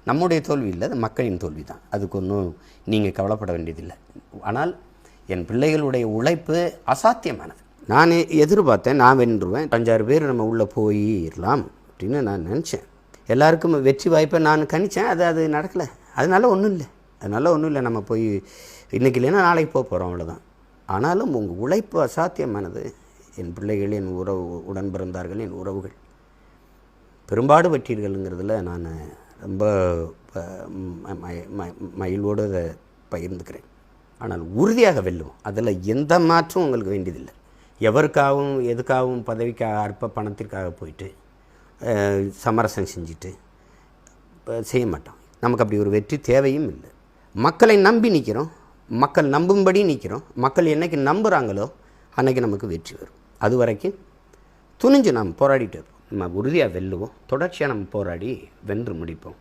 நம்முடைய தோல்வி இல்லை, அது மக்களின் தோல்வி தான். அதுக்கு ஒன்றும் நீங்கள் கவலைப்பட வேண்டியதில்லை. ஆனால் என் பிள்ளைகளுடைய உழைப்பு அசாத்தியமானது. நான் எதிர்பார்த்தேன் நான் வென்றுவேன், 5-6 பேர் நம்ம உள்ளே போயிடலாம் அப்படின்னு நான் நினச்சேன். எல்லாருக்கும் வெற்றி வாய்ப்பை நான் கணித்தேன். அது நடக்கலை. அதனால ஒன்றும் இல்லை. நம்ம போய் இன்றைக்கி இல்லைன்னா நாளைக்கு போக போகிறோம், அவ்வளோதான். ஆனாலும் உங்கள் உழைப்பு அசாத்தியமானது. என் பிள்ளைகள், என் உடன் பிறந்தார்கள், என் உறவுகள் பெரும்பாடு பற்றீர்கள்ங்கிறதுல நான் ரொம்ப மகிழ்வோடு அதை பகிர்ந்துக்கிறேன். ஆனால் உறுதியாக வெல்லுவோம். அதில் எந்த மாற்றமும் உங்களுக்கு வேண்டியதில்லை. எவருக்காகவும் எதுக்காகவும் பதவிக்காக அற்ப பணத்திற்காக போயிட்டு சமரசம் செஞ்சுட்டு செய்ய மாட்டோம். நமக்கு அப்படி ஒரு வெற்றி தேவையும் இல்லை. மக்களை நம்பி நிற்கிறோம், மக்கள் நம்பும்படி நிற்கிறோம். மக்கள் என்றைக்கு நம்புகிறாங்களோ அன்றைக்கி நமக்கு வெற்றி வரும். அது வரைக்கும் துணிஞ்சு நாம் போராடிட்டு இருப்போம். நம்ம உறுதியாக வெல்லுவோம். தொடர்ச்சியாக நம்ம போராடி வென்று முடிப்போம்.